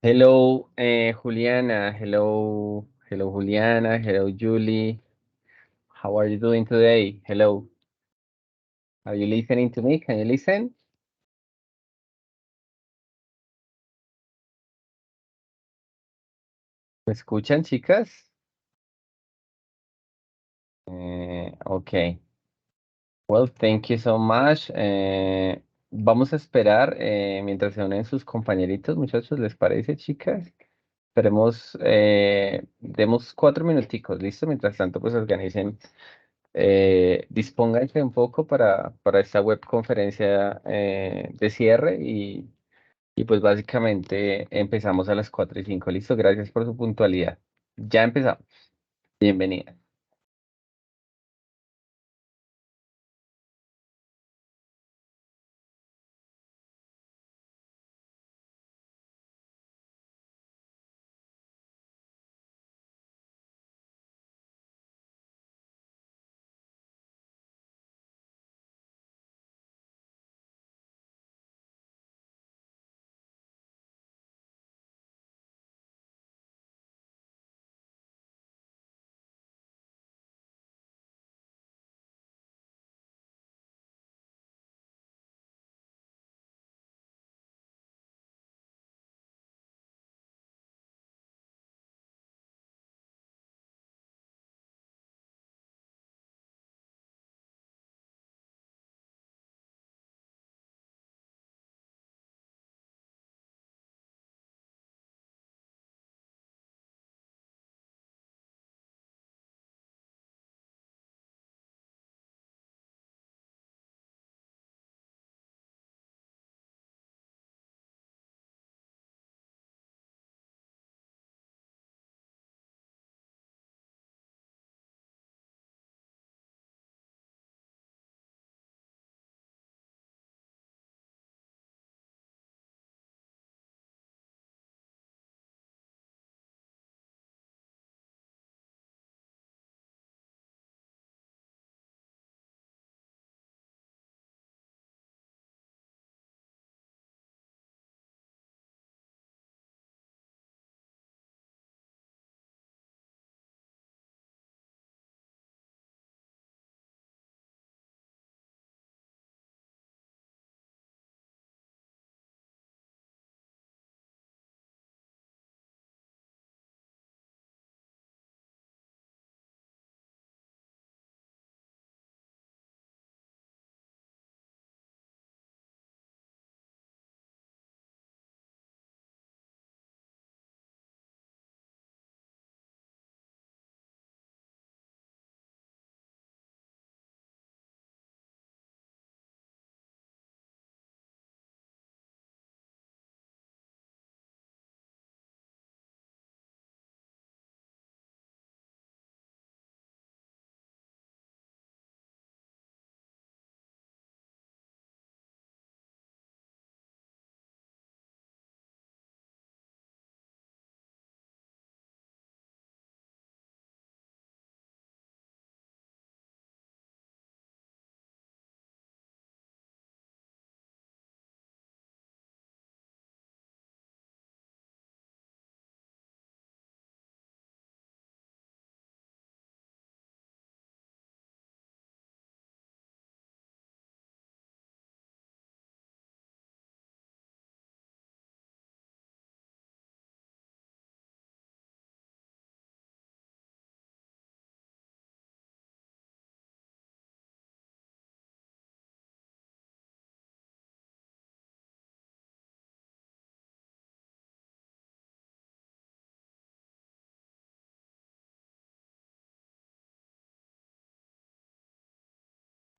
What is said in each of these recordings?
Hello, Juliana. Hello, Juliana. Hello, Julie. How are you doing today? Hello. Are you listening to me? Can you listen? ¿Me escuchan, chicas? Ok. Well, thank you so much. Vamos a esperar mientras se unen sus compañeritos, muchachos, ¿les parece, chicas? Esperemos, demos 4 minuticos, ¿listo? Mientras tanto, pues organicen. Dispónganse un poco para esta web conferencia de cierre y pues básicamente empezamos a las 4:05. Listo, gracias por su puntualidad. Ya empezamos. Bienvenida.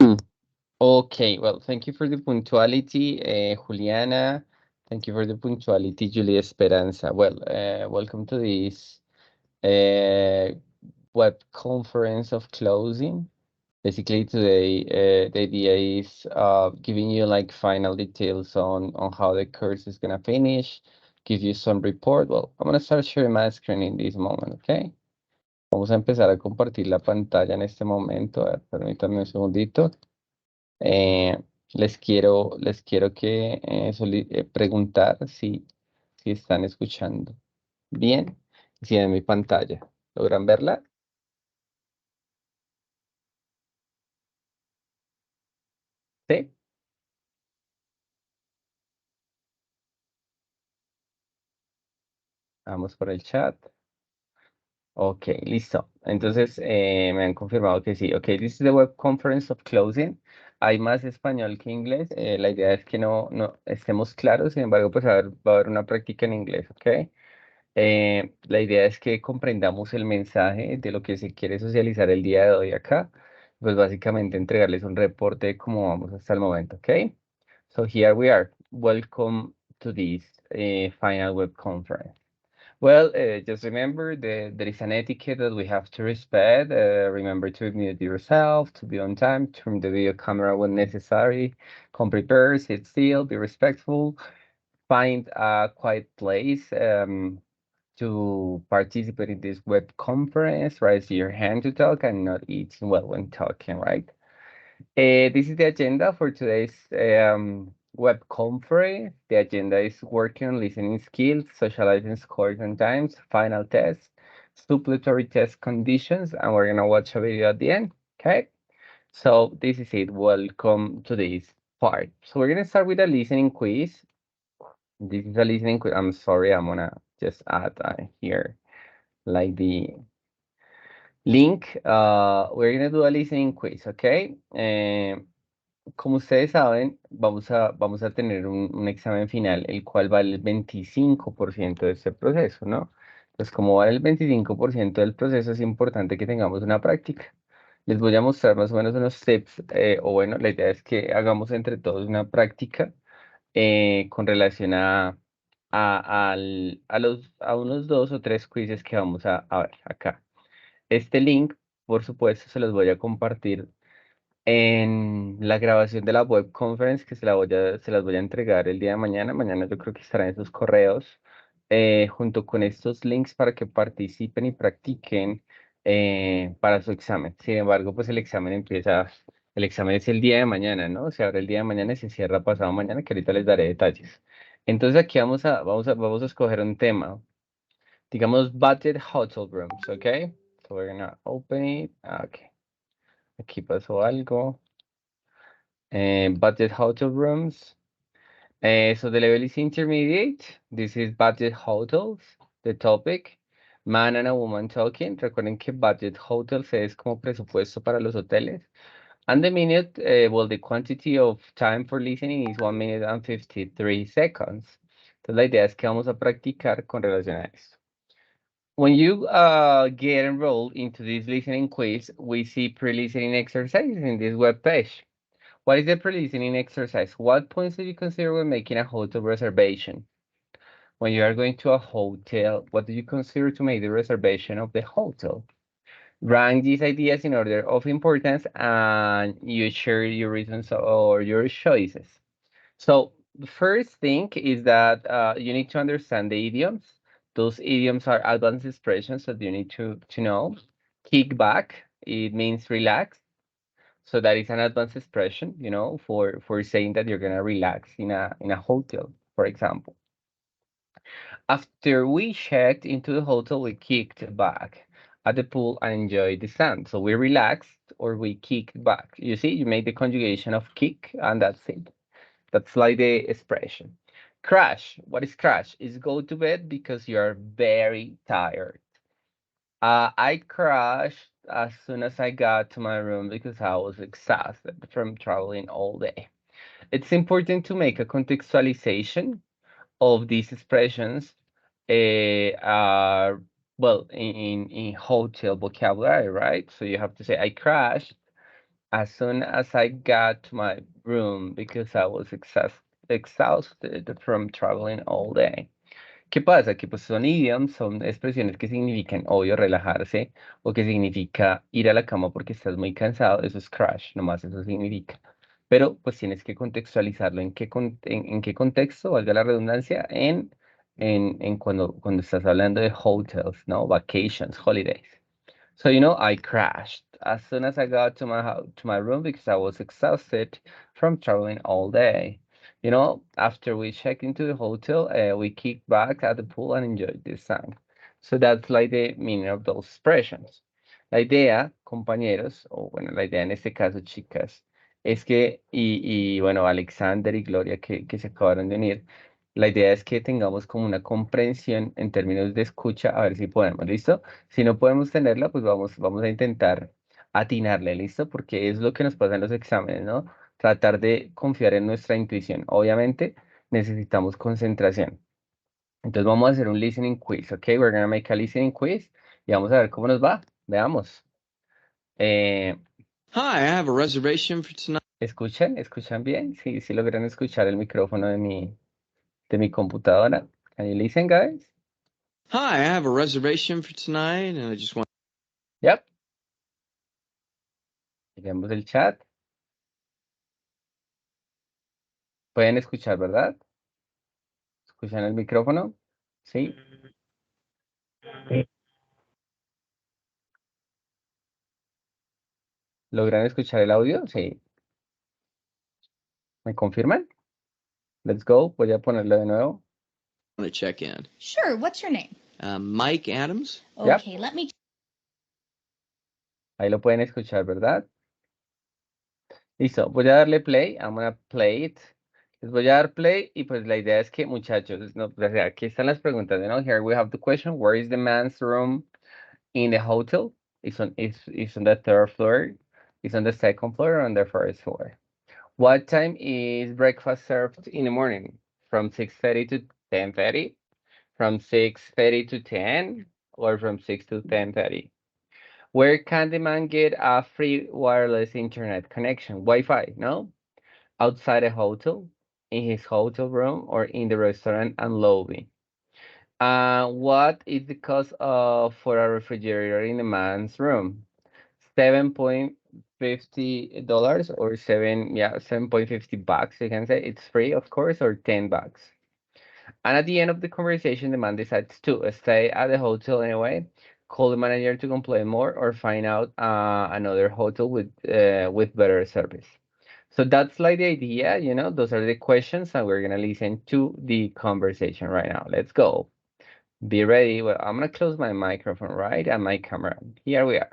Hmm. Okay, well, thank you for the punctuality, Juliana. Thank you for the punctuality, Julia Esperanza. Well, welcome to this uh, web conference of closing. Basically, today the idea is giving you like final details on how the course is gonna finish, give you some report. Well, I'm gonna start sharing my screen in this moment, okay? Vamos a empezar a compartir la pantalla en este momento. A ver, permítanme un segundito. Les quiero que preguntar si si están escuchando bien. Si en mi pantalla. ¿Logran verla? Sí. Vamos por el chat. Ok, listo. Entonces me han confirmado que sí. Ok, this is the web conference of closing. Hay más español que inglés. La idea es que no estemos claros. Sin embargo, pues va a haber una práctica en inglés, ¿ok? La idea es que comprendamos el mensaje de lo que se quiere socializar el día de hoy acá. Pues básicamente entregarles un reporte de cómo vamos hasta el momento, ¿ok? So here we are. Welcome to this final web conference. Well, just remember that there is an etiquette that we have to respect. Remember to mute yourself, to be on time, turn the video camera when necessary, come prepared, sit still, be respectful, find a quiet place to participate in this web conference, raise your hand to talk and not eating well when talking, right? This is the agenda for today's web conference. The agenda is working on listening skills, socializing scores and times, final tests, supplementary test conditions, and we're gonna watch a video at the end. Okay, so this is it. Welcome to this part. So we're gonna start with a listening quiz. This is a listening quiz. I'm sorry, I'm gonna just add here like the link. We're gonna do a listening quiz, okay? Como ustedes saben, vamos a tener un examen final, el cual vale el 25% de este proceso, ¿no? Pues como vale el 25% del proceso, es importante que tengamos una práctica. Les voy a mostrar más o menos unos tips, o bueno, la idea es que hagamos entre todos una práctica con relación a unos dos o tres quizzes que vamos a ver acá. Este link, por supuesto, se los voy a compartir en la grabación de la web conference que se las voy a entregar el día de mañana. Mañana yo creo que estarán en sus correos junto con estos links para que participen y practiquen para su examen. Sin embargo, pues el examen es el día de mañana, ¿no? Se abre el día de mañana y se cierra pasado mañana, que ahorita les daré detalles. Entonces aquí vamos a escoger un tema. Digamos budget hotel rooms, ¿ok? So we're gonna open it. Okay. Aquí pasó algo. Budget hotel rooms. So the level is intermediate. This is budget hotels. The topic, man and a woman talking. Recuerden que budget hotels es como presupuesto para los hoteles. And the minute, well, the quantity of time for listening is 1 minute and 53 seconds. Entonces la idea es que vamos a practicar con relación a esto. When you get enrolled into this listening quiz, we see pre-listening exercises in this web page. What is the pre-listening exercise? What points do you consider when making a hotel reservation? When you are going to a hotel, what do you consider to make the reservation of the hotel? Rank these ideas in order of importance and you share your reasons or your choices. So the first thing is that you need to understand the idioms. Those idioms are advanced expressions that you need to know. Kick back, it means relax. So that is an advanced expression, you know, for saying that you're gonna relax in a hotel, for example. After we checked into the hotel, we kicked back at the pool and enjoyed the sun. So we relaxed or we kicked back. You see, you make the conjugation of kick and that's it. That's like the expression. Crash. What is crash? Is go to bed because you are very tired. I crashed as soon as I got to my room because I was exhausted from traveling all day. It's important to make a contextualization of these expressions, uh, well, in hotel vocabulary, right? So you have to say, I crashed as soon as I got to my room because I was exhausted from traveling all day. ¿Qué pasa? Que pues son idioms, son expresiones que significan, obvio, relajarse, o que significa ir a la cama porque estás muy cansado, eso es crash, nomás eso significa. Pero pues tienes que contextualizarlo en qué contexto, valga la redundancia, en cuando estás hablando de hotels, ¿no? Vacations, holidays. So, you know, I crashed as soon as I got to my house, to my room because I was exhausted from traveling all day. You know, after we check into the hotel, we kick back at the pool and enjoy the sun. So that's like the meaning of those expressions. La idea, compañeros, o bueno, la idea en este caso, chicas, es que, y bueno, Alexander y Gloria que se acabaron de unir, la idea es que tengamos como una comprensión en términos de escucha, a ver si podemos, ¿listo? Si no podemos tenerla, pues vamos a intentar atinarle, ¿listo? Porque es lo que nos pasa en los exámenes, ¿no? Tratar de confiar en nuestra intuición. Obviamente necesitamos concentración. Entonces vamos a hacer un listening quiz, ¿ok? We're gonna make a listening quiz y vamos a ver cómo nos va. Veamos. Eh, Hi, I have a reservation for tonight. ¿Escuchan bien? Sí, sí logran escuchar el micrófono de mi computadora. Can you listen, guys? Hi, I have a reservation for tonight, and I just want. Yep. Miremos el chat. Pueden escuchar, ¿verdad? ¿Escuchan el micrófono? Sí. ¿Logran escuchar el audio? Sí. ¿Me confirman? Let's go. Voy a ponerlo de nuevo. To check in. Sure, what's your name? Mike Adams. Yep. Okay, let me. Ahí lo pueden escuchar, ¿verdad? Listo. Voy a darle play. I'm gonna play it. Les voy a dar play y pues la idea es que, muchachos, no, o sea, aquí están las preguntas, ¿no? Here we have the question. Where is the man's room in the hotel? It's on the third floor. It's on the second floor or on the first floor. What time is breakfast served in the morning? From 6:30 to 10:30? From 6:30 to 10? Or from 6 to 10:30? Where can the man get a free wireless internet connection? Wi-Fi, no? Outside a hotel, in his hotel room, or in the restaurant and lobby. What is the cost for a refrigerator in a man's room? $7.50 or 7.50 bucks. You can say it's free, of course, or 10 bucks. And at the end of the conversation, the man decides to stay at the hotel anyway, call the manager to complain more, or find out another hotel with better service. So that's like the idea, you know, those are the questions, and we're gonna listen to the conversation right now. Let's go. Be ready. Well, I'm gonna close my microphone, right? And my camera. Here we are.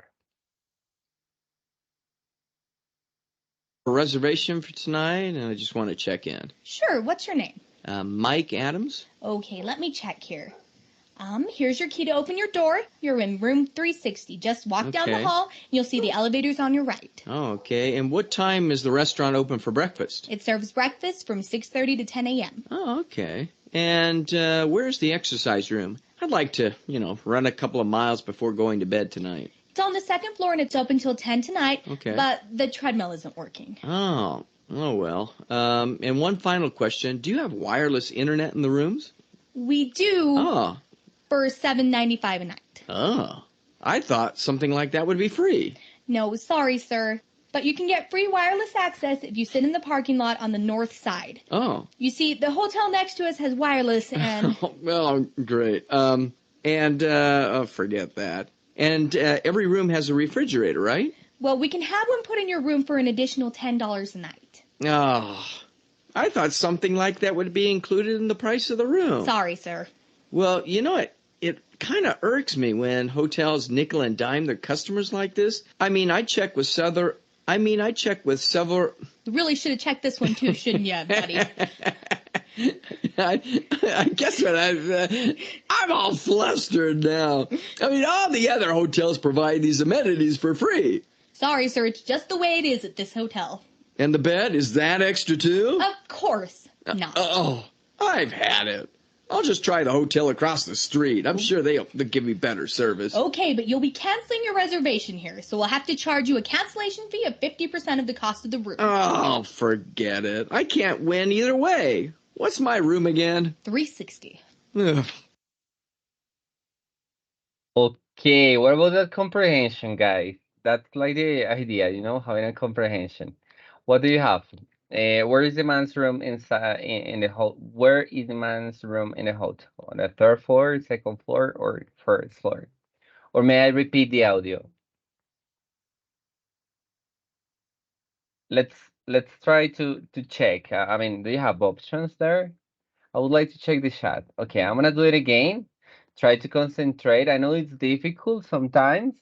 A reservation for tonight, and I just want to check in. Sure, what's your name? Mike Adams. Okay, let me check here. Here's your key to open your door. You're in room 360. Just walk down the Okay. hall, and you'll see the elevators on your right. Oh, okay. And what time is the restaurant open for breakfast? It serves breakfast from 6:30 to 10 a.m. Oh, okay. And where's the exercise room? I'd like to, run a couple of miles before going to bed tonight. It's on the second floor and it's open till 10 tonight. Okay. But the treadmill isn't working. Oh well. And one final question. Do you have wireless internet in the rooms? We do Oh. for $7.95 a night. Oh. I thought something like that would be free. No, sorry, sir. But you can get free wireless access if you sit in the parking lot on the north side. Oh. You see, the hotel next to us has wireless and... Well, great. Forget that. And every room has a refrigerator, right? Well, we can have one put in your room for an additional $10 a night. Oh. I thought something like that would be included in the price of the room. Sorry, sir. Well, it kind of irks me when hotels nickel and dime their customers like this. I check with several. You really should have checked this one too, shouldn't you, buddy? I guess what I'm all flustered now. All the other hotels provide these amenities for free. Sorry, sir. It's just the way it is at this hotel. And the bed, is that extra too? Of course not. I've had it. I'll just try the hotel across the street. I'm sure they'll give me better service. Okay, but you'll be canceling your reservation here, so we'll have to charge you a cancellation fee of 50% of the cost of the room. Oh, forget it. I can't win either way. What's my room again? 360. Ugh. Okay, what about that comprehension, guys? That's like the idea, you know, having a comprehension. What do you have? Where is the man's room inside in the hotel? Where is the man's room in the hotel? On the third floor, second floor, or first floor? Or may I repeat the audio? let's try to check. I mean, do you have options there? I would like to check the chat. Okay, I'm gonna do it again. Try to concentrate. I know it's difficult sometimes,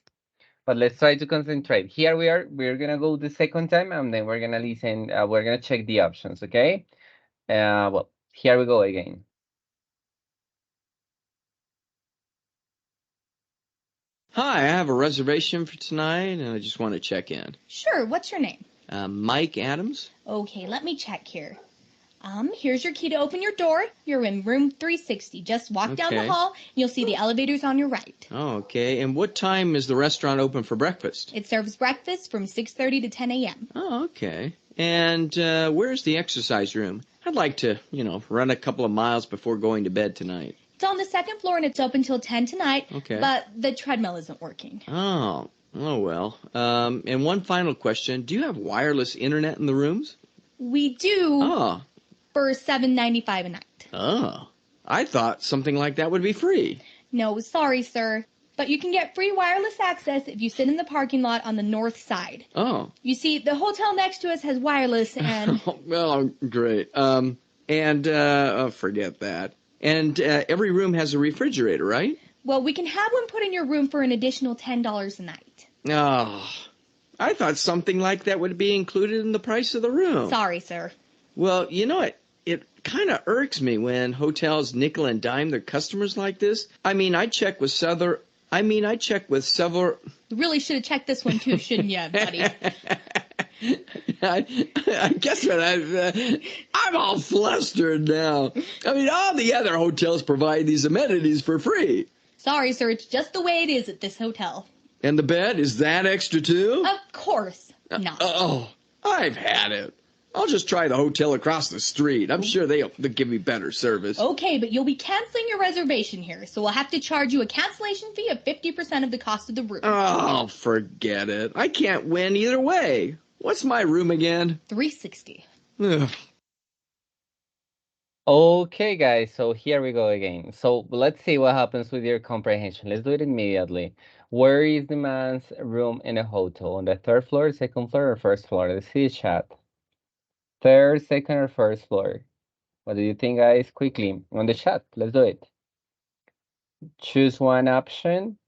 but let's try to concentrate. Here we are. We're gonna go the second time, and then we're gonna listen. We're gonna check the options. Okay. Well, here we go again. Hi, I have a reservation for tonight, and I just want to check in. Sure, what's your name? Mike Adams. Okay, let me check here. Here's your key to open your door. You're in room 360. Just walk down the Okay. hall, and you'll see the elevators on your right. Oh, okay. And what time is the restaurant open for breakfast? It serves breakfast from 6:30 to 10 a.m. Oh, okay. And where's the exercise room? I'd like to, run a couple of miles before going to bed tonight. It's on the second floor, and it's open till 10 tonight. Okay. But the treadmill isn't working. Oh well. And one final question. Do you have wireless internet in the rooms? We do Oh. for $7.95 a night. Oh. I thought something like that would be free. No, sorry, sir. But you can get free wireless access if you sit in the parking lot on the north side. Oh. You see, the hotel next to us has wireless and... Well, great. Forget that. And every room has a refrigerator, right? Well, we can have one put in your room for an additional $10 a night. Oh, I thought something like that would be included in the price of the room. Sorry, sir. Well, it kind of irks me when hotels nickel and dime their customers like this. I check with several. You really should have checked this one too, shouldn't you, buddy? I guess what I'm all flustered now. All the other hotels provide these amenities for free. Sorry, sir. It's just the way it is at this hotel. And the bed, is that extra too? Of course not. I've had it. I'll just try the hotel across the street. I'm sure they'll give me better service. Okay, but you'll be canceling your reservation here, so we'll have to charge you a cancellation fee of 50% of the cost of the room. Oh, forget it. I can't win either way. What's my room again? 360. Ugh. Okay, guys, so here we go again. So let's see what happens with your comprehension. Let's do it immediately. Where is the man's room in a hotel? On the third floor, second floor, or first floor? Let's see the chat. Third, second, or first floor? What do you think, guys? Quickly, on the chat. Let's do it. Choose one option.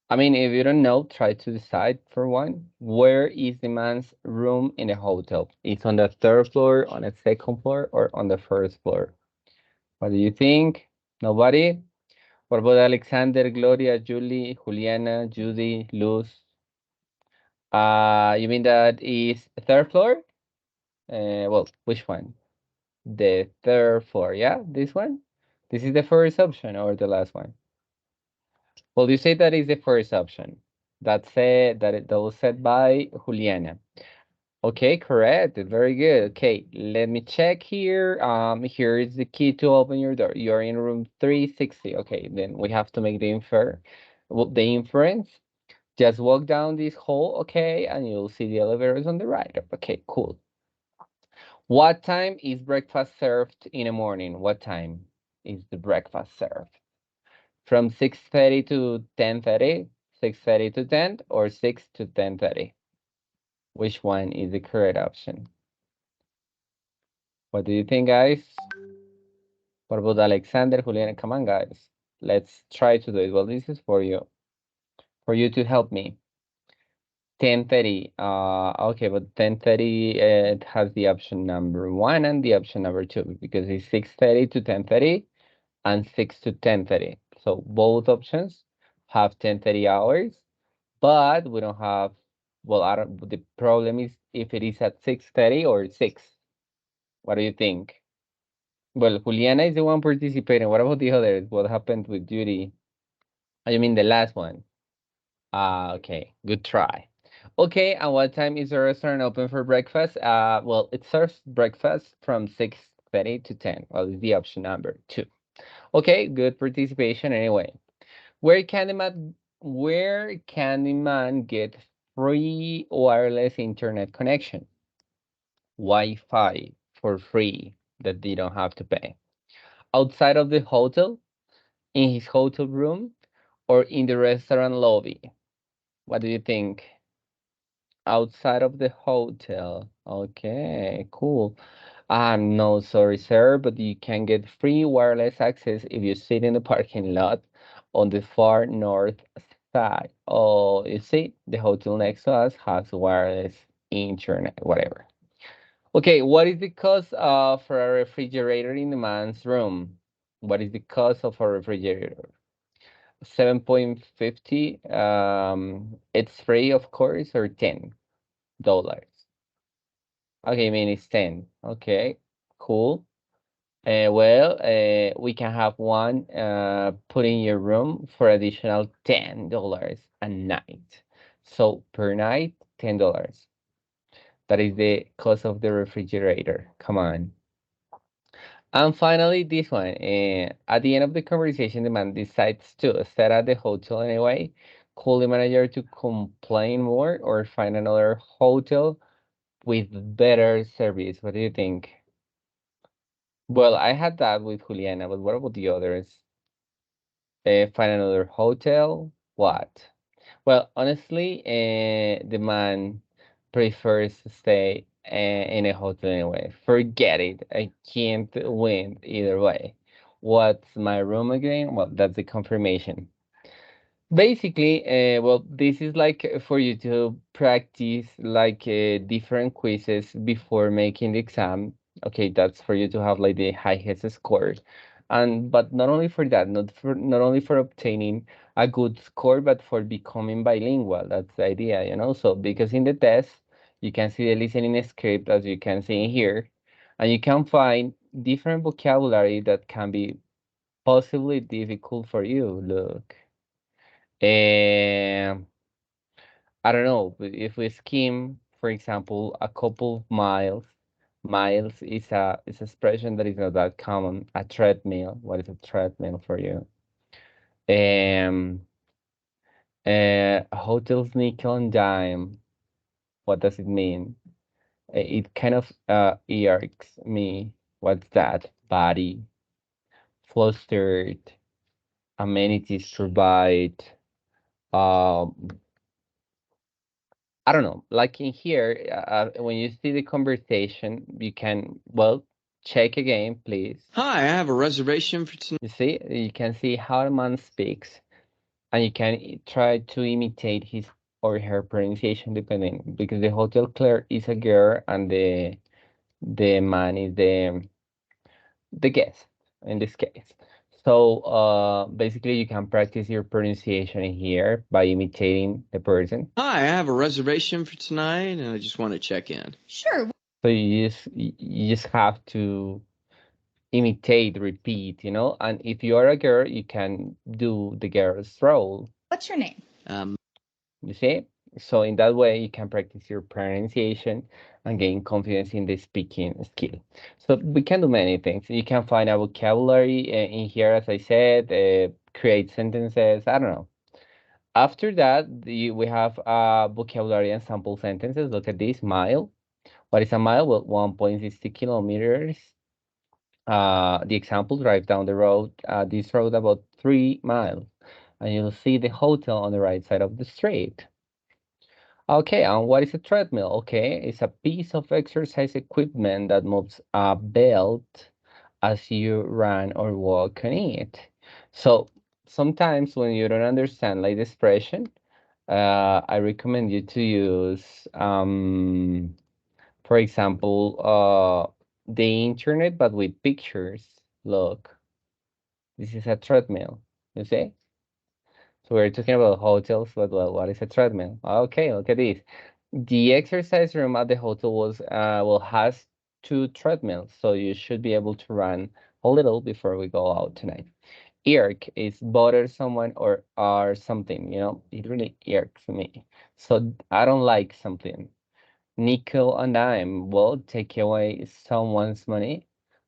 If you don't know, try to decide for one. Where is the man's room in a hotel? It's on the third floor, on the second floor, or on the first floor? What do you think? Nobody? What about Alexander, Gloria, Julie, Juliana, Judy, Luz? You mean that is third floor? Well, which one? The third floor, yeah? This one? This is the first option or the last one? Well, you say that is the first option. That's it, that was said by Juliana. Okay, correct. Very good. Okay, let me check here. Here is the key to open your door. You're in room 360. Okay, then we have to make the inference. Just walk down this hall, okay, and you'll see the elevators on the right. Okay, cool. What time is breakfast served in the morning? What time is the breakfast served? From 6:30 to 10:30, 6:30 to 10, or 6 to 10:30? Which one is the correct option? What do you think, guys? What about Alexander, Juliana? Come on, guys. Let's try to do it. Well, this is for you to help me. 10:30. Okay, but 10:30 it has the option number 1 and the option number 2 because it's 6:30 to 10:30 and 6 to 10:30. So both options have 10:30 hours, but we don't have. Well, I don't. The problem is if it is at 6:30 or 6. What do you think? Well, Juliana is the one participating. What about the others? What happened with Judy? I mean the last one. Okay, good try. Okay, and what time is the restaurant open for breakfast? Well, it serves breakfast from 6:30 to 10. Well, it's the option number 2. Okay, good participation anyway. Where can the man get free wireless internet connection? Wi-Fi for free that they don't have to pay. Outside of the hotel, in his hotel room, or in the restaurant lobby? What do you think? outside of the hotel. Okay, cool. I'm no sorry, sir, but you can get free wireless access if you sit in the parking lot on the far north side. Oh, you see, the hotel next to us has wireless internet, whatever. Okay, what is the cost for a refrigerator in the man's room? What is the cost of a refrigerator? 7.50. It's free, of course, or $10. Okay, I mean it's 10. Okay, cool. We can have one put in your room for additional $10 a night. So per night, $10. That is the cost of the refrigerator. Come on. And finally, this one. At the end of the conversation, the man decides to stay at the hotel anyway. Call the manager to complain more or find another hotel with better service. What do you think? Well, I had that with Juliana, but what about the others? Find another hotel? What? Well, honestly, the man prefers to stay in a hotel anyway. Forget it. I can't win either way. What's my room again? Well, that's the confirmation. Basically, this is like for you to practice like different quizzes before making the exam. Okay, that's for you to have like the highest score. And but not only for that, not only for obtaining a good score, but for becoming bilingual. That's the idea, you know. So because in the test, you can see the listening script as you can see here, and you can find different vocabulary that can be possibly difficult for you. Look. Um, I don't know, if we skim, for example, a couple of miles, miles is a expression that is not that common. A treadmill, what is a treadmill for you? Um, hotels nickel and dime, what does it mean? It kind of irks me. What's that? Body, flustered, amenities to provide, um, I don't know, like in here, when you see the conversation, you can, well, check again, please. Hi, I have a reservation for tonight. You see, you can see how the man speaks, and you can try to imitate his or her pronunciation depending, because the hotel clerk is a girl and the man is the guest in this case. So basically, you can practice your pronunciation here by imitating the person. Hi, I have a reservation for tonight, and I just want to check in. Sure. So you just have to imitate, repeat, you know. And if you are a girl, you can do the girl's role. What's your name? Um, You see? So in that way, you can practice your pronunciation and gain confidence in the speaking skill. So we can do many things. You can find a vocabulary in here, as I said, create sentences. I don't know. After that, we have vocabulary and sample sentences. Look at this mile. What is a mile? Well, 1.60 kilometers. The example, drive down the road, this road about 3 miles, and you'll see the hotel on the right side of the street. Okay, and what is a treadmill? Okay, it's a piece of exercise equipment that moves a belt as you run or walk on it. So sometimes when you don't understand like the expression, I recommend you to use, for example, the internet, but with pictures. Look, this is a treadmill. You see? So we're talking about hotels, but well, what is a treadmill? Okay, look at this. The exercise room at the hotel has two treadmills, so you should be able to run a little before we go out tonight. Irk is bother someone or something, you know, it really irks me. So I don't like something. Nickel and dime will take away someone's money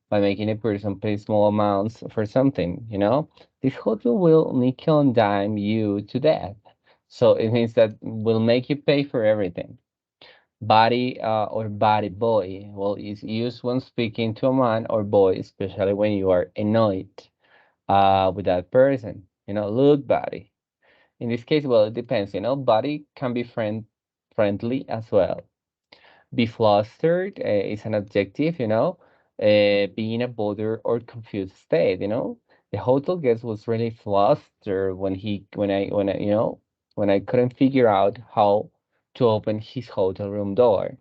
by making a person pay small amounts for something, you know? This hotel will nickel and dime you to death. So it means that will make you pay for everything. Body or body boy, well, is used when speaking to a man or boy, especially when you are annoyed with that person. You know, look, body. In this case, well, it depends. You know, body can be friendly as well. Be flustered is an adjective, be in a bothered or confused state. The hotel guest was really flustered when I couldn't figure out how to open his hotel room door.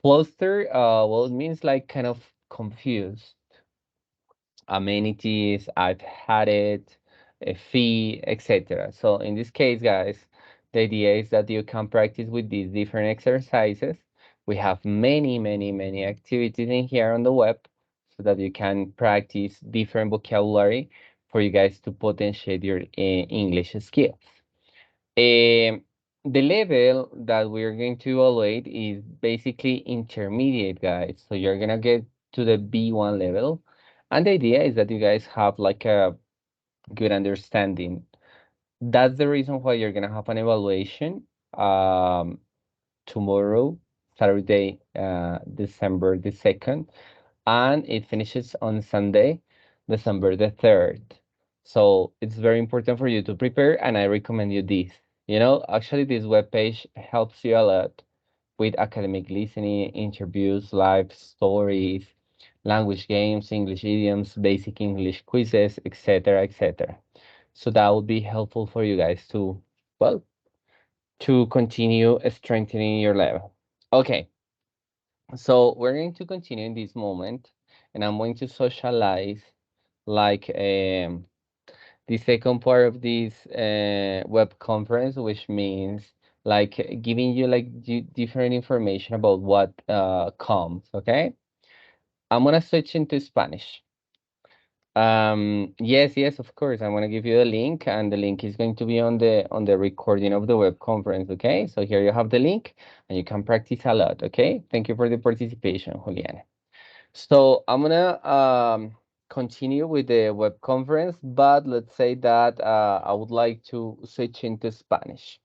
Flustered, well, it means like kind of confused. Amenities, I've had it, a fee, etc. So in this case, guys, the idea is that you can practice with these different exercises. We have many, many, many activities in here on the web so that you can practice different vocabulary for you guys to potentiate your English skills. Um, the level that we're going to evaluate is basically intermediate, guys. So you're gonna get to the B1 level. And the idea is that you guys have like a good understanding. That's the reason why you're gonna have an evaluation tomorrow, Saturday, December the 2nd, and it finishes on Sunday, December the 3rd. So it's very important for you to prepare, and I recommend you this. Actually, this webpage helps you a lot with academic listening, interviews, live stories, language games, English idioms, basic English quizzes, etc., etc. So that would be helpful for you guys to, well, to continue strengthening your level. Okay, so we're going to continue in this moment, and I'm going to socialize like the second part of this web conference, which means like giving you like different information about what comes. Okay, I'm gonna switch into Spanish. Yes, yes, of course. I'm gonna give you the link, and the link is going to be on the recording of the web conference. Okay, so here you have the link, and you can practice a lot. Okay, thank you for the participation, Juliana. So I'm gonna continue with the web conference, but let's say that I would like to switch into Spanish.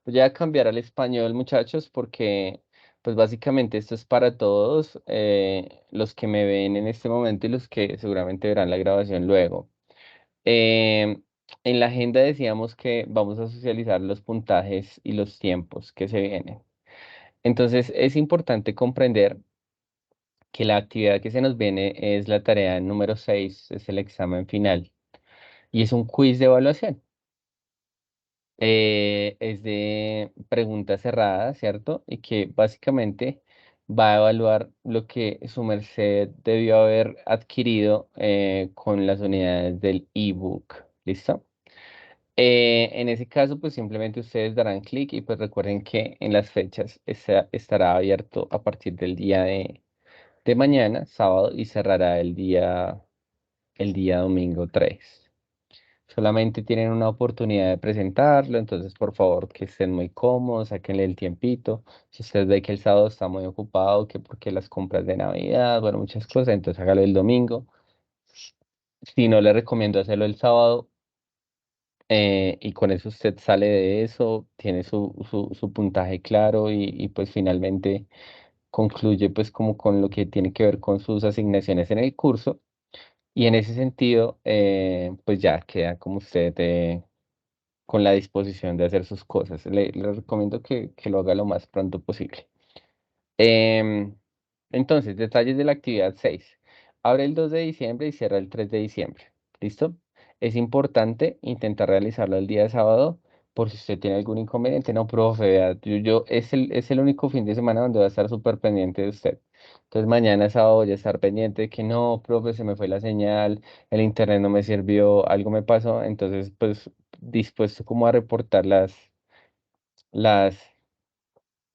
Voy a cambiar al español, muchachos, porque pues básicamente esto es para todos los que me ven en este momento y los que seguramente verán la grabación luego. Em, en la agenda decíamos que vamos a socializar los puntajes y los tiempos que se vienen. Entonces es importante comprender que la actividad que se nos viene es la tarea número 6, es el examen final y es un quiz de evaluación. Es de preguntas cerradas, ¿cierto? Y que básicamente va a evaluar lo que su merced debió haber adquirido con las unidades del ebook. ¿Listo? En ese caso, pues simplemente ustedes darán clic y pues recuerden que en las fechas estará abierto a partir del día de mañana, sábado, y cerrará el día domingo 3. Solamente tienen una oportunidad de presentarlo, entonces por favor que estén muy cómodos, sáquenle el tiempito. Si usted ve que el sábado está muy ocupado, que porque las compras de Navidad, bueno, muchas cosas, entonces hágalo el domingo. Si no, le recomiendo hacerlo el sábado y con eso usted sale de eso, tiene su puntaje claro y pues finalmente concluye pues como con lo que tiene que ver con sus asignaciones en el curso. Y en ese sentido, pues ya queda como usted con la disposición de hacer sus cosas. Le recomiendo que lo haga lo más pronto posible. Em, entonces, detalles de la actividad 6. Abre el 2 de diciembre y cierra el 3 de diciembre. ¿Listo? Es importante intentar realizarlo el día de sábado por si usted tiene algún inconveniente. No, profe, vea, es el único fin de semana donde va a estar súper pendiente de usted. Entonces, mañana sábado voy a estar pendiente de que no, profe, se me fue la señal, el internet no me sirvió, algo me pasó. Entonces, pues, dispuesto como a reportar las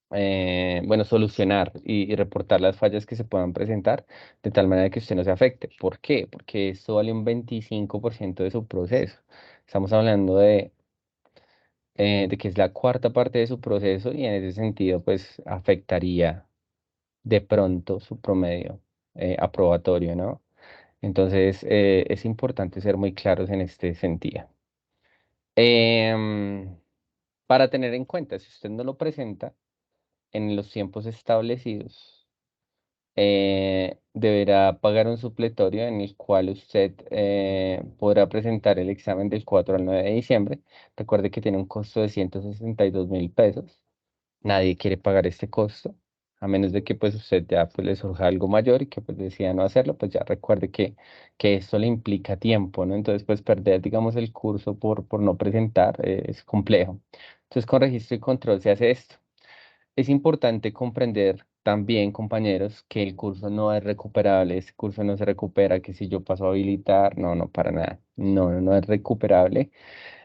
bueno, solucionar y reportar las fallas que se puedan presentar de tal manera que usted no se afecte. ¿Por qué? Porque esto vale un 25% de su proceso. Estamos hablando de que es la cuarta parte de su proceso y en ese sentido, pues afectaría de pronto su promedio aprobatorio, ¿no? Entonces, es importante ser muy claros en este sentido. Em, para tener en cuenta, si usted no lo presenta en los tiempos establecidos, deberá pagar un supletorio en el cual usted podrá presentar el examen del 4 al 9 de diciembre. Recuerde que tiene un costo de 162.000 pesos. nadie quiere pagar este costo, a menos de que pues usted ya pues le surja algo mayor y que pues decida no hacerlo, pues ya recuerde que esto le implica tiempo, ¿no? Entonces pues perder, digamos, el curso por no presentar es complejo. Entonces con registro y control se hace esto. Es importante comprender también, compañeros, que el curso no es recuperable, ese curso no se recupera, que si yo paso a habilitar, no, no, para nada, no, no es recuperable.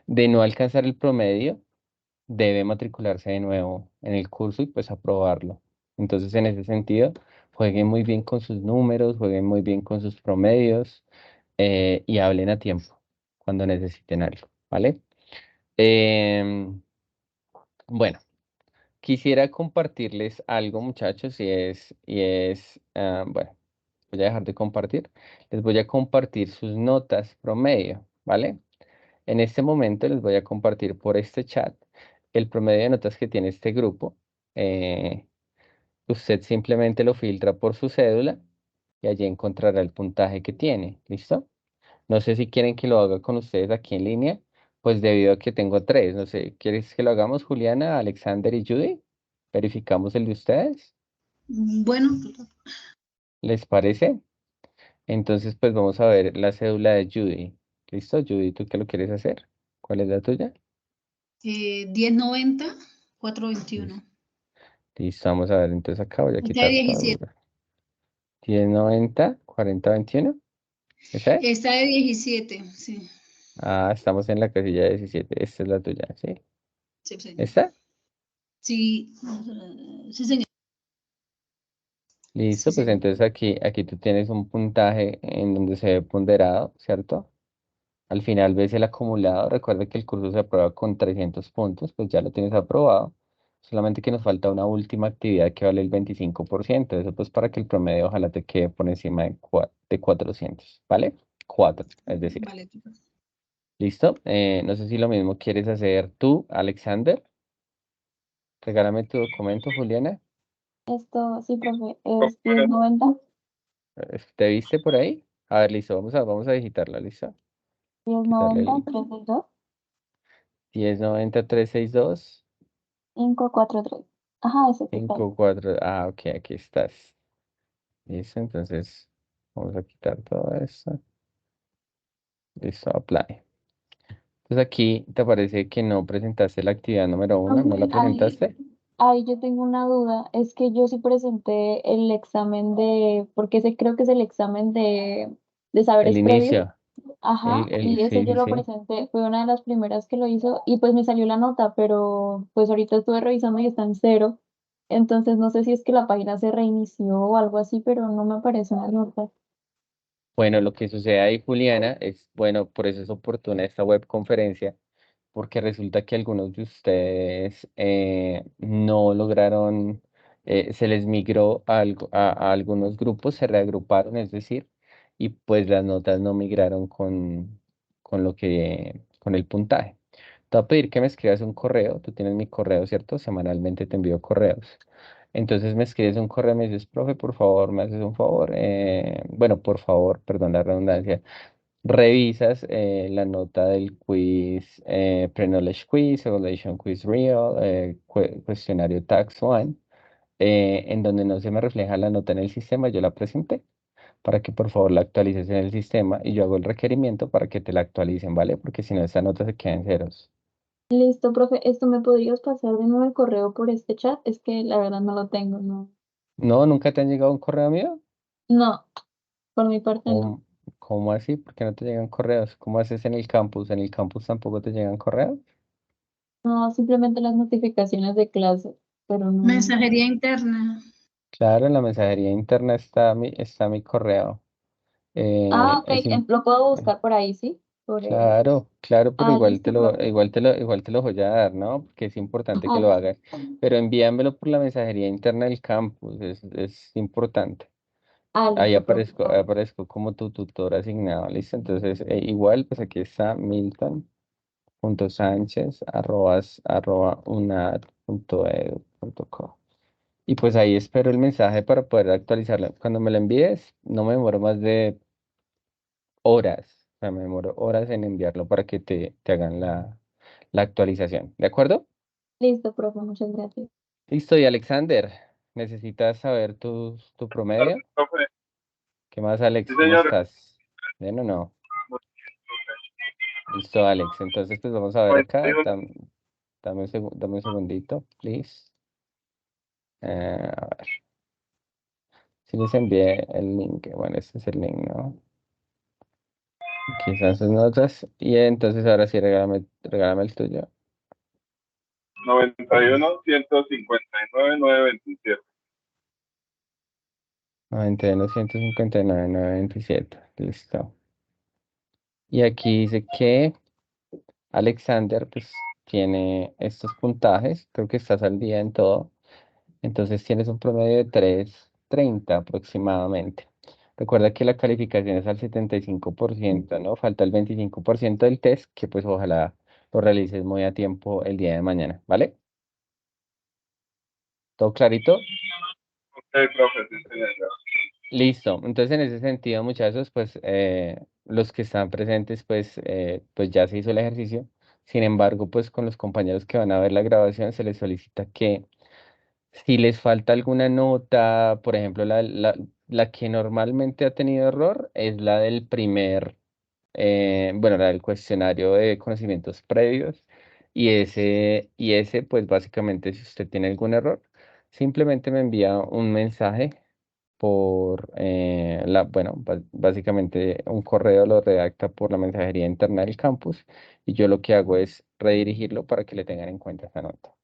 De no alcanzar el promedio, debe matricularse de nuevo en el curso y pues aprobarlo. Entonces, en ese sentido, jueguen muy bien con sus números, jueguen muy bien con sus promedios y hablen a tiempo cuando necesiten algo, ¿vale? Em, bueno. Quisiera compartirles algo, muchachos, bueno, voy a dejar de compartir. Les voy a compartir sus notas promedio, ¿vale? En este momento les voy a compartir por este chat el promedio de notas que tiene este grupo. Eh, Usted simplemente lo filtra por su cédula y allí encontrará el puntaje que tiene. ¿Listo? No sé si quieren que lo haga con ustedes aquí en línea, pues debido a que tengo tres. No sé, ¿quieres que lo hagamos, Juliana, Alexander y Judy? Verificamos el de ustedes. Bueno, ¿Les parece? Entonces, pues vamos a ver la cédula de Judy. ¿Listo? Judy, ¿tú qué lo quieres hacer? ¿Cuál es la tuya? 1090, Listo, 421. listo, vamos a ver. Entonces acá voy a Esta de quitar todo. 17. 1090, 4021. ¿Esa es? Esta de 17, sí. Ah, estamos en la casilla 17. Esta es la tuya, ¿sí? Sí, señor. ¿Esta? Sí, sí, señor. Sí, Listo, pues señor. entonces aquí tú tienes un puntaje en donde se ve ponderado, ¿cierto? Al final ves el acumulado. Recuerda que el curso se aprueba con 300 puntos, pues ya lo tienes aprobado. Solamente que nos falta una última actividad que vale el 25%. Eso pues para que el promedio ojalá te quede por encima de 400, ¿vale? 4, es decir. Vale. ¿Listo? No sé si lo mismo quieres hacer tú, Alexander. Regálame tu documento, Juliana. Esto, sí, profe, es 1090, ¿Te viste por ahí? A ver, listo, vamos a digitarla, ¿listo? Quitarle 1090, el 362, 1090-362. 543. Ajá, ese sí está ahí. 54. Ah, ok, aquí estás. Listo, entonces vamos a quitar todo esto. Listo, apply. Entonces aquí te parece que no presentaste la actividad número uno, ¿no la Profe, presentaste? ahí yo tengo una duda. Es que yo sí presenté el examen porque ese creo que es el examen de El saberes previos. inicio. Ajá, y ese Sí, yo sí, lo sí. presenté, fue una de las primeras que lo hizo y pues me salió la nota, pero pues ahorita estuve revisando y está en cero. Entonces no sé si es que la página se reinició o algo así, pero no me aparece una nota. Bueno, lo que sucede ahí, Juliana, es, bueno, por eso es oportuna esta web conferencia, porque resulta que algunos de ustedes no lograron, se les migró a algunos grupos, se reagruparon, es decir, y pues las notas no migraron con el puntaje. Te voy a pedir que me escribas un correo, tú tienes mi correo, ¿cierto? Semanalmente te envío correos. Entonces me escribes un correo, me dices, profe, por favor, me haces un favor. Bueno, por favor, perdón la redundancia. Revisas la nota del quiz, Pre-Knowledge Quiz, Evaluation Quiz Real, cuestionario Tax One, en donde no se me refleja la nota en el sistema, yo la presenté para que por favor la actualices en el sistema y yo hago el requerimiento para que te la actualicen, ¿vale? Porque si no, esta nota se queda en ceros. Listo, profe. ¿Esto me podrías pasar de nuevo el correo por este chat? Es que la verdad no lo tengo, no. ¿No? ¿Nunca te han llegado un correo mío? No, por mi parte no. ¿Cómo, cómo así? ¿Por qué no te llegan correos? ¿Cómo haces en el campus? ¿En el campus tampoco te llegan correos? No, simplemente las notificaciones de clase, pero no. Mensajería interna. Claro, en la mensajería interna está mi correo. Ah, ok, Es im- lo puedo eh, buscar por ahí, ¿sí? Por el... claro, claro, pero Ah, listo, profe. igual te lo voy a dar, ¿no? Porque es importante que Ah, lo hagas. Pero envíamelo por la mensajería interna del campus, es importante. listo, profe. Ahí aparezco como tu tutor asignado, ¿listo? Entonces, igual, pues aquí está milton.sánchez@unad.edu.co. Y pues ahí espero el mensaje para poder actualizarlo. Cuando me lo envíes, no me demoro más de horas. O sea, me demoro horas en enviarlo para que te hagan la actualización. ¿De acuerdo? Listo, profe, muchas gracias. Listo, y Alexander, ¿necesitas saber tu promedio? Profe, ¿Qué más, Alex? sí, ¿Cómo señor. estás? ¿Bien o no? Listo, Alex. Entonces, pues vamos a ver acá. 91, Dame un segundito, please. A ver, si les envié el link. Bueno, este es el link, ¿no? Aquí están sus notas. Y entonces ahora sí, regálame el tuyo. 91, 159, 927. 91, 159, 927. Listo. Y aquí dice que Alexander, pues, tiene estos puntajes. Creo que estás al día en todo. Entonces tienes un promedio de 3.30 aproximadamente. Recuerda que la calificación es al 75%, ¿no? Falta el 25% del test, que pues ojalá lo realices muy a tiempo el día de mañana, ¿vale? ¿Todo clarito? Ok, profe, sí, señor. Listo. Entonces, en ese sentido, muchachos, pues los que están presentes, pues ya se hizo el ejercicio. Sin embargo, pues con los compañeros que van a ver la grabación, se les solicita que si les falta alguna nota, por ejemplo, la que normalmente ha tenido error es la del bueno, la del cuestionario de conocimientos previos. Y ese, pues básicamente, si usted tiene algún error, simplemente me envía un mensaje por bueno, básicamente un correo lo redacta por la mensajería interna del campus y yo lo que hago es redirigirlo para que le tengan en cuenta esa nota.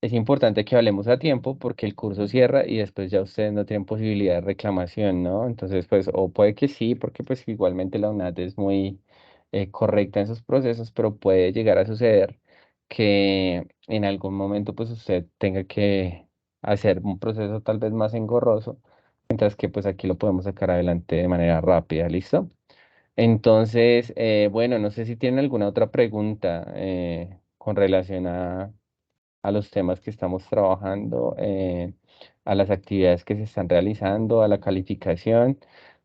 Es importante que hablemos a tiempo porque el curso cierra y después ya ustedes no tienen posibilidad de reclamación, ¿no? Entonces, pues, o puede que sí, porque pues igualmente la UNAD es muy correcta en sus procesos, pero puede llegar a suceder que en algún momento pues usted tenga que hacer un proceso tal vez más engorroso, mientras que pues aquí lo podemos sacar adelante de manera rápida, ¿listo? Entonces, bueno, no sé si tienen alguna otra pregunta con relación a los temas que estamos trabajando, a las actividades que se están realizando, a la calificación.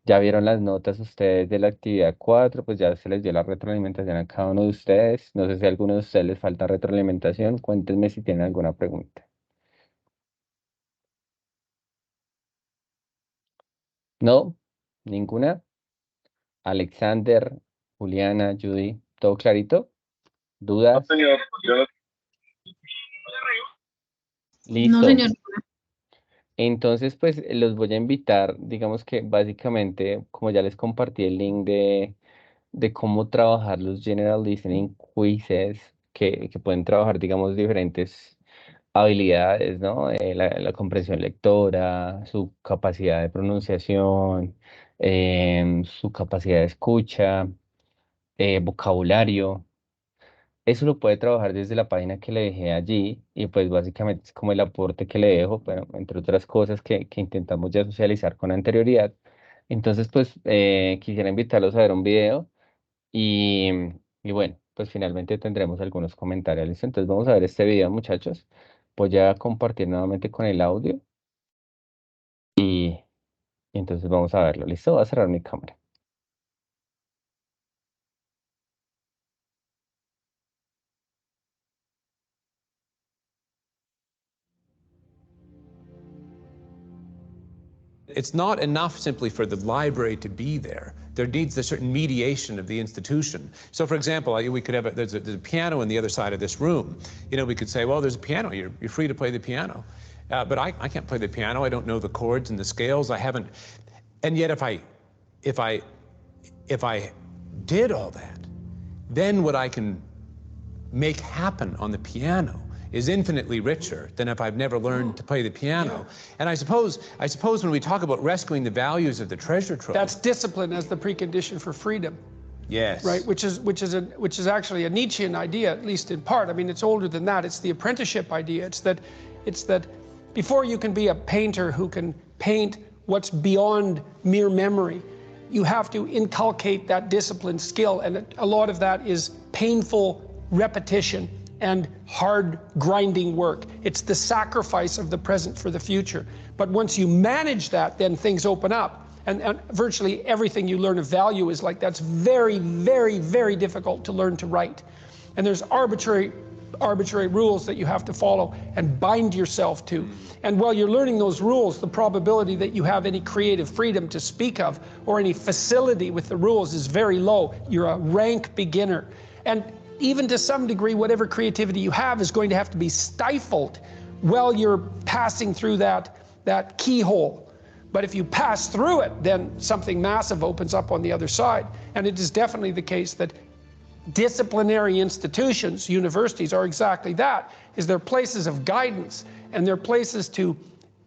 Ya vieron las notas ustedes de la actividad 4, pues ya se les dio la retroalimentación a cada uno de ustedes. No sé si a alguno de ustedes les falta retroalimentación. Cuéntenme si tienen alguna pregunta. ¿No? ¿Ninguna? Alexander, Juliana, Judy, ¿todo clarito? No, ¿Dudas? señor. Yo no. No, Listo. señor. Entonces, pues los voy a invitar, digamos que básicamente, como ya les compartí el link de cómo trabajar los General Listening Quizzes, que pueden trabajar, digamos, diferentes habilidades, ¿no? La comprensión lectora, su capacidad de pronunciación, su capacidad de escucha, vocabulario. Eso lo puede trabajar desde la página que le dejé allí y pues básicamente es como el aporte que le dejo, pero entre otras cosas que intentamos ya socializar con anterioridad. Entonces pues quisiera invitarlos a ver un video y, y bueno, pues finalmente tendremos algunos comentarios. ¿Listo? Entonces vamos a ver este video, muchachos. Voy a compartir nuevamente con el audio y entonces vamos a verlo. ¿Listo? Voy a cerrar mi cámara. It's not enough simply for the library to be there. There needs a certain mediation of the institution. So, for example, we could have there's a piano on the other side of this room. You know, we could say, well, there's a piano. You're free to play the piano. But I can't play the piano. I don't know the chords and the scales. I haven't. And yet, if I did all that, then what I can make happen on the piano is infinitely richer than if I've never learned to play the piano. And I suppose when we talk about rescuing the values of the treasure trove, That's discipline as the precondition for freedom, yes, right? Which is actually a Nietzschean idea, at least in part. I mean, it's older than that. It's the apprenticeship idea. It's that before you can be a painter who can paint what's beyond mere memory, you have to inculcate that discipline skill, and a lot of that is painful repetition and hard grinding work. It's the sacrifice of the present for the future. But once you manage that, then things open up. And virtually everything you learn of value is like that's very, very, very difficult to learn to write. And there's arbitrary arbitrary rules that you have to follow and bind yourself to. And while you're learning those rules, the probability that you have any creative freedom to speak of or any facility with the rules is very low. You're a rank beginner. And even to some degree, whatever creativity you have is going to have to be stifled while you're passing through that keyhole. But if you pass through it, then something massive opens up on the other side. And it is definitely the case that disciplinary institutions, universities, are exactly that, is they're places of guidance, and they're places to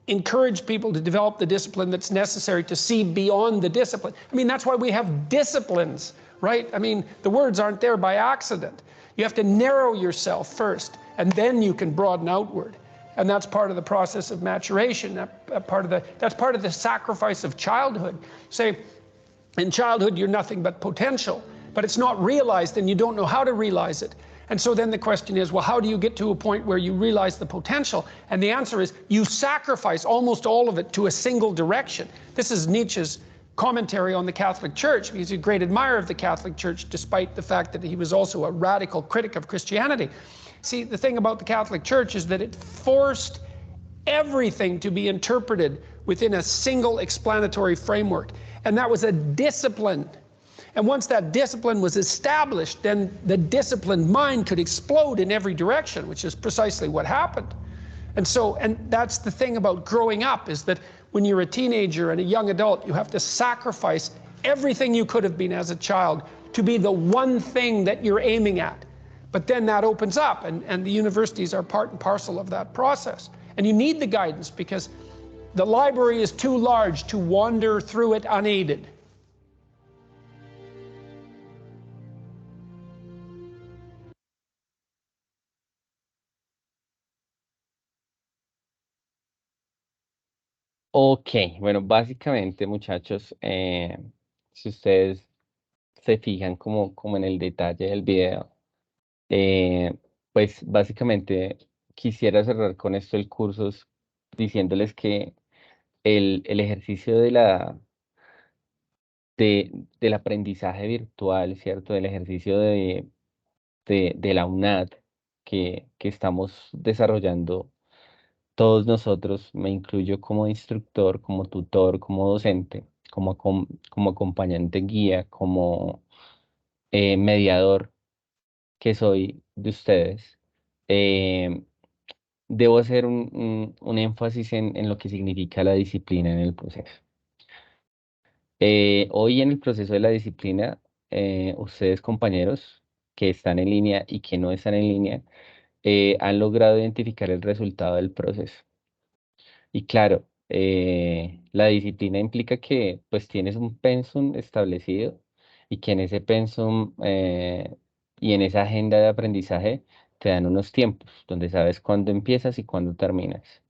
encourage people to develop the discipline that's necessary to see beyond the discipline. I mean, that's why we have disciplines, right? I mean, the words aren't there by accident. You have to narrow yourself first, and then you can broaden outward. And that's part of the process of maturation. That's part of the sacrifice of childhood. Say, in childhood, you're nothing but potential, but it's not realized, and you don't know how to realize it. And so then the question is, well, how do you get to a point where you realize the potential? And the answer is, you sacrifice almost all of it to a single direction. This is Nietzsche's commentary on the Catholic Church. He's a great admirer of the Catholic Church, despite the fact that he was also a radical critic of Christianity. See, the thing about the Catholic Church is that it forced everything to be interpreted within a single explanatory framework. And that was a discipline. And once that discipline was established, then the disciplined mind could explode in every direction, which is precisely what happened. And that's the thing about growing up, is that when you're a teenager and a young adult, you have to sacrifice everything you could have been as a child to be the one thing that you're aiming at. But then that opens up, and the universities are part and parcel of that process. And you need the guidance, because the library is too large to wander through it unaided. Ok, bueno, básicamente, muchachos, si ustedes se fijan como en el detalle del video, pues básicamente quisiera cerrar con esto el curso diciéndoles que el ejercicio del aprendizaje virtual, ¿cierto? Del ejercicio de la UNAD que estamos desarrollando todos nosotros, me incluyo como instructor, como tutor, como docente, como acompañante guía, como mediador que soy de ustedes. eh, Debo hacer un énfasis en lo que significa la disciplina en el proceso. Hoy en el proceso de la disciplina, ustedes compañeros que están en línea y que no están en línea, han logrado identificar el resultado del proceso. Y claro, la disciplina implica que pues tienes un pensum establecido y que en ese pensum y en esa agenda de aprendizaje te dan unos tiempos donde sabes cuándo empiezas y cuándo terminas.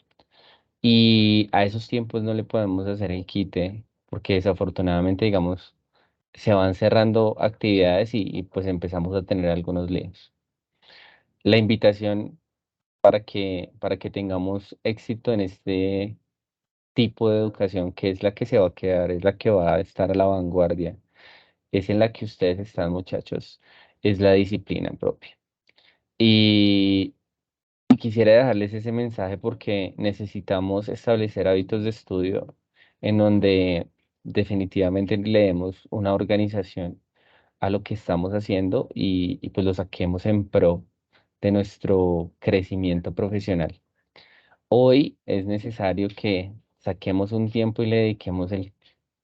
Y a esos tiempos no le podemos hacer el quite porque desafortunadamente, digamos, se van cerrando actividades y pues empezamos a tener algunos líos. La invitación para que tengamos éxito en este tipo de educación, que es la que se va a quedar, es la que va a estar a la vanguardia, es en la que ustedes están, muchachos, es la disciplina propia. Y quisiera dejarles ese mensaje porque necesitamos establecer hábitos de estudio en donde definitivamente le demos una organización a lo que estamos haciendo y pues lo saquemos en pro de nuestro crecimiento profesional. Hoy es necesario que saquemos un tiempo y le dediquemos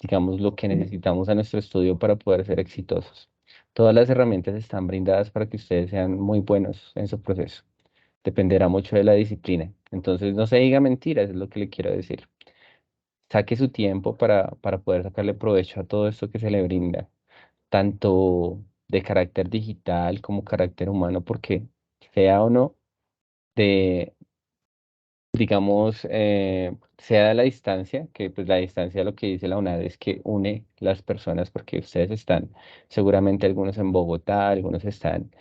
digamos, lo que necesitamos a nuestro estudio para poder ser exitosos. Todas las herramientas están brindadas para que ustedes sean muy buenos en su proceso. Dependerá mucho de la disciplina. Entonces, no se diga mentiras, es lo que le quiero decir. Saque su tiempo para poder sacarle provecho a todo esto que se le brinda, tanto de carácter digital como carácter humano, porque sea o no de digamos, sea de la distancia, que pues la distancia lo que dice la UNAD es que une las personas porque ustedes están, seguramente algunos en Bogotá, algunos están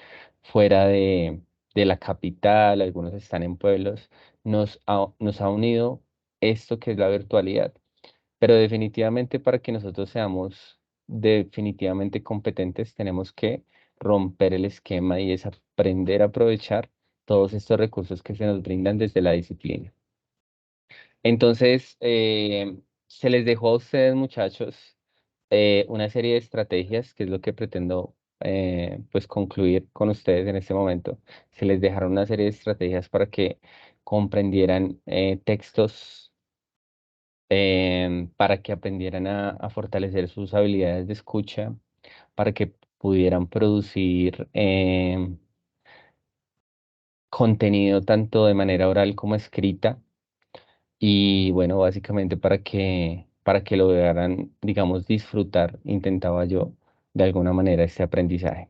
fuera de la capital, algunos están en pueblos, nos ha unido esto que es la virtualidad, pero definitivamente para que nosotros seamos definitivamente competentes tenemos que romper el esquema y es aprender a aprovechar todos estos recursos que se nos brindan desde la disciplina. Entonces, se les dejó a ustedes, muchachos, una serie de estrategias, que es lo que pretendo pues concluir con ustedes en este momento. Se les dejaron una serie de estrategias para que comprendieran textos, para que aprendieran a fortalecer sus habilidades de escucha, para que pudieran producir contenido tanto de manera oral como escrita. Y bueno, básicamente para que lograran, digamos, disfrutar, intentaba yo de alguna manera este aprendizaje.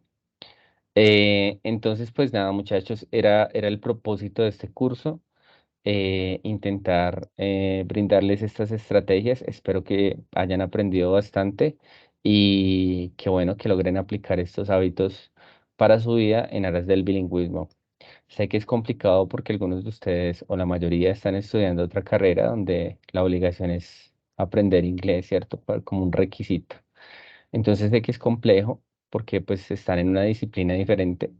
Entonces, pues nada, muchachos, era el propósito de este curso, intentar brindarles estas estrategias. Espero que hayan aprendido bastante y que bueno, que logren aplicar estos hábitos para su vida en aras del bilingüismo. Sé que es complicado porque algunos de ustedes o la mayoría están estudiando otra carrera donde la obligación es aprender inglés, ¿cierto? Como un requisito. Entonces sé que es complejo porque pues están en una disciplina diferente,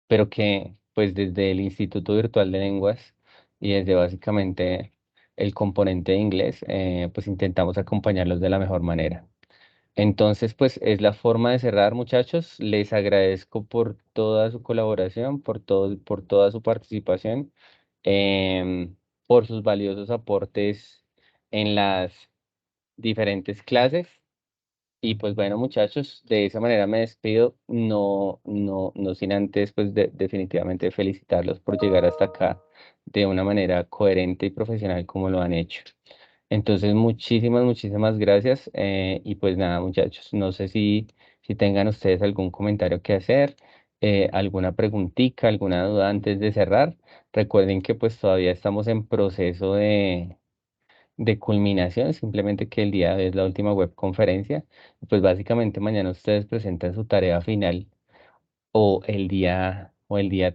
pero que pues desde el Instituto Virtual de Lenguas y desde básicamente el componente de inglés, pues intentamos acompañarlos de la mejor manera. Entonces, pues es la forma de cerrar, muchachos. Les agradezco por toda su colaboración, por toda su participación, em, por sus valiosos aportes en las diferentes clases. Y pues bueno, muchachos, de esa manera me despido, no sin antes, pues definitivamente felicitarlos por llegar hasta acá de una manera coherente y profesional como lo han hecho. Entonces, muchísimas gracias. Y pues nada, muchachos, no sé si tengan ustedes algún comentario que hacer, alguna preguntita, alguna duda antes de cerrar. Recuerden que pues todavía estamos en proceso de culminación, simplemente que el día de hoy es la última web conferencia. Pues básicamente mañana ustedes presentan su tarea final o el día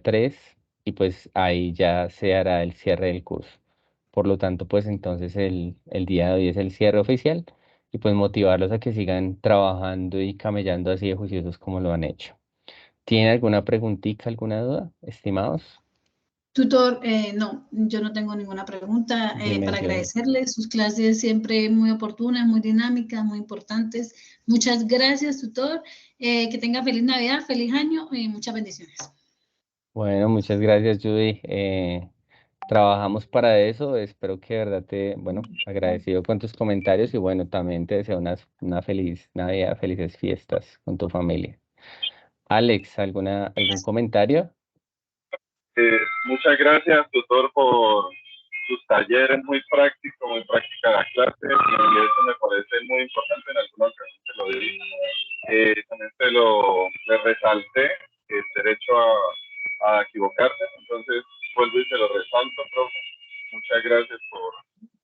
3 y pues ahí ya se hará el cierre del curso. Por lo tanto, pues entonces el día de hoy es el cierre oficial y pues motivarlos a que sigan trabajando y camellando así de juiciosos como lo han hecho. ¿Tienen alguna preguntita, alguna duda, estimados? Tutor, no, yo no tengo ninguna pregunta Dime, para Joey. agradecerle sus clases siempre muy oportunas, muy dinámicas, muy importantes. Muchas gracias, tutor. Que tenga feliz Navidad, feliz año y muchas bendiciones. Bueno, muchas gracias, Judy. Trabajamos para eso. Espero que de verdad bueno, agradecido con tus comentarios y bueno, también te deseo una feliz Navidad, felices fiestas con tu familia. Alex, algún comentario? Muchas gracias, tutor, por sus talleres muy práctica la clase, y eso me parece muy importante. En alguna ocasión se lo di, también le resalté el derecho a equivocarse, entonces vuelvo y se lo resalto, profe. Muchas gracias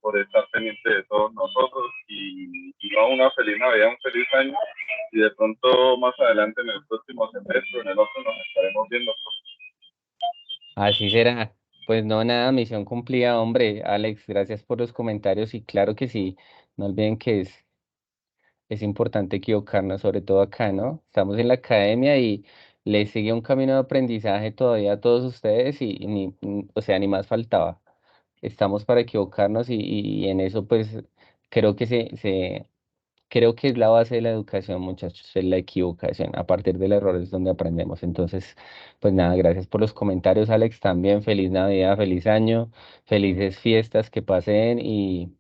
por estar pendiente de todos nosotros y no, una feliz Navidad, un feliz año, y de pronto más adelante en el próximo semestre, en el otro, nos estaremos viendo. Así será. Pues no, nada, misión cumplida, hombre. Alex, gracias por los comentarios y claro que sí, no olviden que es importante equivocarnos, sobre todo acá, ¿no? Estamos en la academia y les sigue un camino de aprendizaje todavía a todos ustedes y o sea, ni más faltaba. Estamos para equivocarnos y en eso pues creo que creo que es la base de la educación, muchachos, es la equivocación. A partir del error es donde aprendemos. Entonces, pues nada, gracias por los comentarios, Alex. También feliz Navidad, feliz año, felices fiestas que pasen y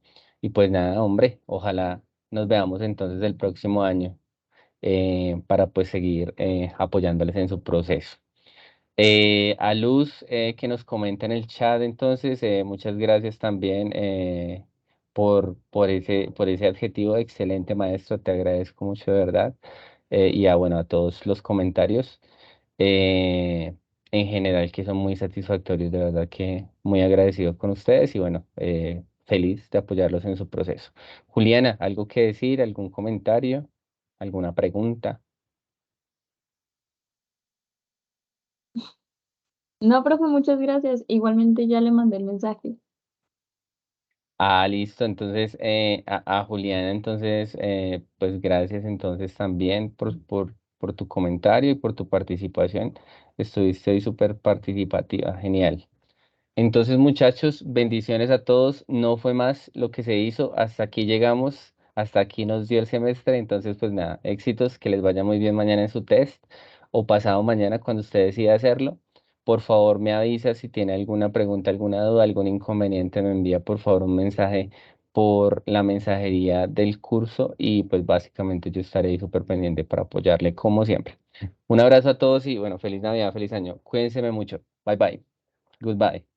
pues nada, hombre, ojalá nos veamos entonces el próximo año para pues seguir apoyándoles en su proceso. A Luz, que nos comenta en el chat, entonces, muchas gracias también por ese adjetivo. Excelente, maestro, te agradezco mucho, de verdad. Bueno, a todos los comentarios, eh, en general, que son muy satisfactorios, de verdad que muy agradecido con ustedes y bueno, feliz de apoyarlos en su proceso. Juliana, ¿algo que decir? ¿Algún comentario? ¿Alguna pregunta? No, profe, muchas gracias. Igualmente ya le mandé el mensaje. Ah, listo. Entonces, a Juliana, entonces, pues gracias entonces también por tu comentario y por tu participación. Estuviste súper participativa, genial. Entonces, muchachos, bendiciones a todos. No fue más lo que se hizo. Hasta aquí llegamos. Hasta aquí nos dio el semestre. Entonces, pues nada, éxitos, que les vaya muy bien mañana en su test o pasado mañana cuando usted decida hacerlo. Por favor, me avisa si tiene alguna pregunta, alguna duda, algún inconveniente. Me envía por favor un mensaje por la mensajería del curso y pues básicamente yo estaré súper pendiente para apoyarle como siempre. Un abrazo a todos y bueno, feliz Navidad, feliz año. Cuídense mucho. Bye bye. Goodbye.